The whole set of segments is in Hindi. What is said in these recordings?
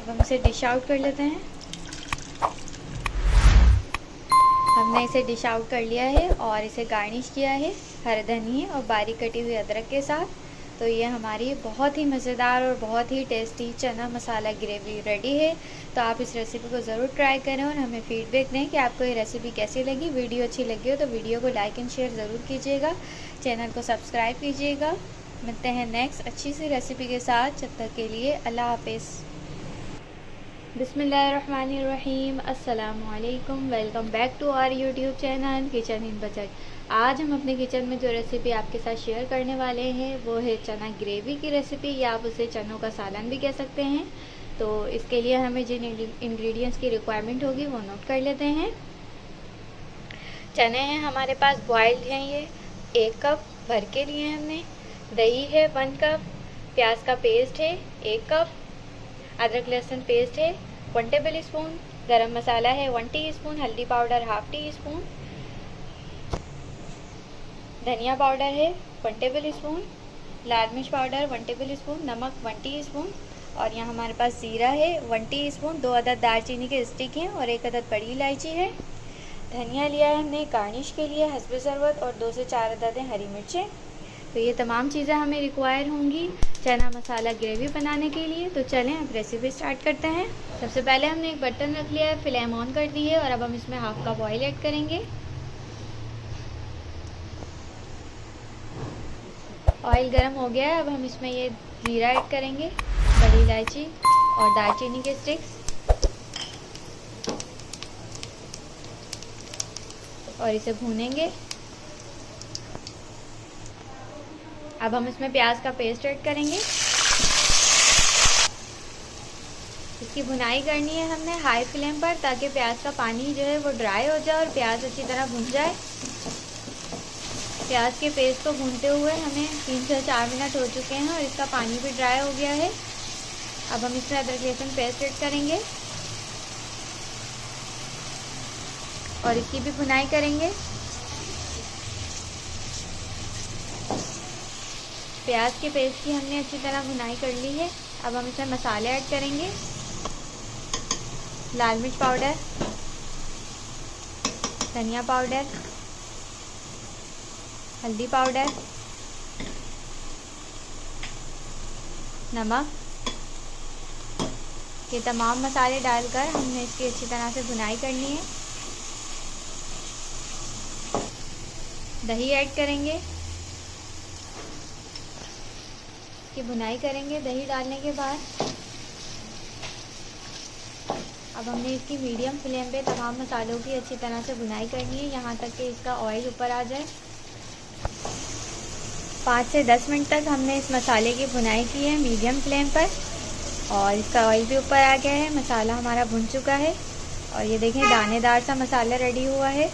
अब हम इसे डिश आउट कर लेते हैं। हमने इसे डिश आउट कर लिया है और इसे गार्निश किया है हरे धनिए और बारीक कटी हुई अदरक के साथ। तो ये हमारी बहुत ही मज़ेदार और बहुत ही टेस्टी चना मसाला ग्रेवी रेडी है। तो आप इस रेसिपी को ज़रूर ट्राई करें और हमें फीडबैक दें कि आपको ये रेसिपी कैसी लगी। वीडियो अच्छी लगी हो तो वीडियो को लाइक एंड शेयर ज़रूर कीजिएगा, चैनल को सब्सक्राइब कीजिएगा। मिलते हैं नेक्स्ट अच्छी सी रेसिपी के साथ, जब तक के लिए अल्लाह हाफिज़। बिस्मिल्लाहिर्रहमानिर्रहीम, अस्सलामुअलैकुम। Welcome back to our YouTube channel kitchen in budget. आज हम अपने किचन में जो रेसिपी आपके साथ शेयर करने वाले हैं वो है चना ग्रेवी की रेसिपी, या आप उसे चनों का सालन भी कह सकते हैं। तो इसके लिए हमें जिन इंग्रेडिएंट्स की रिक्वायरमेंट होगी वो नोट कर लेते हैं। चने हैं हमारे पास, बॉइल्ड हैं ये 1 कप भर के लिए हमने। दही है 1 कप, प्याज का पेस्ट है 1 कप, अदरक लहसुन पेस्ट है 1 टेबल स्पून, गरम मसाला है 1 टीस्पून, हल्दी पाउडर ½ टीस्पून, धनिया पाउडर है 1 टेबल स्पून, लाल मिर्च पाउडर 1 टेबल स्पून, नमक 1 टीस्पून, और यहाँ हमारे पास जीरा है 1 टीस्पून, 2 अदद दालचीनी के स्टिक हैं और 1 अदद बड़ी इलायची है। धनिया लिया है हमने गार्निश के लिए हस्बे ज़रूरत, और 2 से 4 अदद हरी मिर्चें। तो ये तमाम चीज़ें हमें रिक्वायर होंगी चना मसाला ग्रेवी बनाने के लिए। तो चलें अब रेसिपी स्टार्ट करते हैं। सबसे पहले हमने एक बर्तन रख लिया है, फ्लेम ऑन कर दी है और अब हम इसमें ½ कप ऑयल ऐड करेंगे। ऑयल गर्म हो गया है, अब हम इसमें ये जीरा ऐड करेंगे, बड़ी इलायची और दालचीनी के स्टिक्स, और इसे भूनेंगे। अब हम इसमें प्याज का पेस्ट ऐड करेंगे। इसकी भुनाई करनी है हमने हाई फ्लेम पर, ताकि प्याज का पानी जो है वो ड्राई हो जाए और प्याज अच्छी तरह भुन जाए। प्याज के पेस्ट को भूनते हुए हमें 3 से 4 मिनट हो चुके हैं और इसका पानी भी ड्राई हो गया है। अब हम इसमें अदरक लहसुन पेस्ट ऐड करेंगे और इसकी भी भुनाई करेंगे। प्याज के पेस्ट की हमने अच्छी तरह भुनाई कर ली है। अब हम इसमें मसाले ऐड करेंगे, लाल मिर्च पाउडर, धनिया पाउडर, हल्दी पाउडर, नमक। ये तमाम मसाले डालकर हमने इसकी अच्छी तरह से भुनाई करनी है। दही ऐड करेंगे, की भुनाई करेंगे। दही डालने के बाद अब हमने इसकी मीडियम फ्लेम पे तमाम मसालों की अच्छी तरह से भुनाई करनी है, यहाँ तक कि इसका ऑयल ऊपर आ जाए। 5 से 10 मिनट तक हमने इस मसाले की भुनाई की है मीडियम फ्लेम पर, और इसका ऑयल भी ऊपर आ गया है। मसाला हमारा भुन चुका है और ये देखें दानेदार सा मसाला रेडी हुआ है।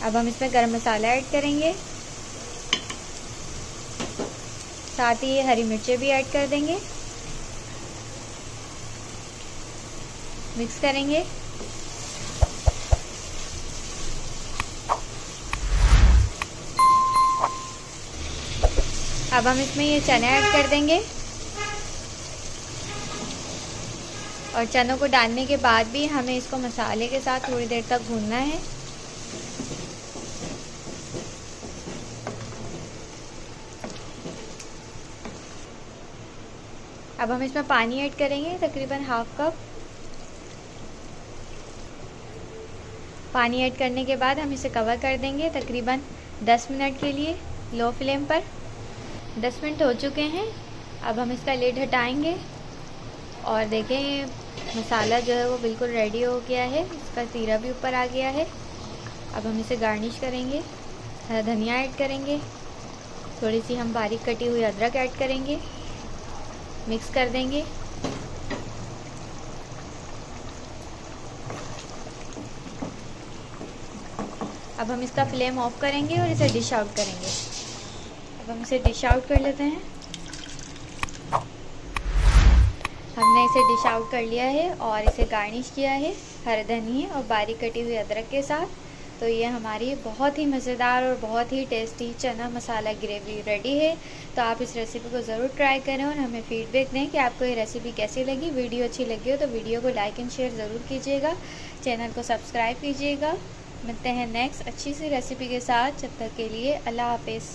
अब हम इसमें गरम मसाला ऐड करेंगे, साथ ही ये हरी मिर्चें भी ऐड कर देंगे। मिक्स करेंगे। अब हम इसमें ये चने ऐड कर देंगे, और चनों को डालने के बाद भी हमें इसको मसाले के साथ थोड़ी देर तक भूनना है। अब हम इसमें पानी ऐड करेंगे, तकरीबन ½ कप। पानी ऐड करने के बाद हम इसे कवर कर देंगे तकरीबन 10 मिनट के लिए लो फ्लेम पर। 10 मिनट हो चुके हैं। अब हम इसका लिड हटाएंगे और देखें ये मसाला जो है वो बिल्कुल रेडी हो गया है, इसका तीरा भी ऊपर आ गया है। अब हम इसे गार्निश करेंगे, हरा धनिया ऐड करेंगे, थोड़ी सी हम बारीक कटी हुई अदरक ऐड करेंगे, मिक्स कर देंगे। अब हम इसका फ्लेम ऑफ करेंगे और इसे डिश आउट करेंगे। अब हम इसे डिश आउट कर लेते हैं। हमने इसे डिश आउट कर लिया है और इसे गार्निश किया है हरे धनिए और बारीक कटी हुई अदरक के साथ। तो ये हमारी बहुत ही मज़ेदार और बहुत ही टेस्टी चना मसाला ग्रेवी रेडी है। तो आप इस रेसिपी को ज़रूर ट्राई करें और हमें फीडबैक दें कि आपको ये रेसिपी कैसी लगी। वीडियो अच्छी लगी हो तो वीडियो को लाइक एंड शेयर ज़रूर कीजिएगा, चैनल को सब्सक्राइब कीजिएगा। मिलते हैं नेक्स्ट अच्छी सी रेसिपी के साथ, जब तक के लिए अल्लाह हाफिज़।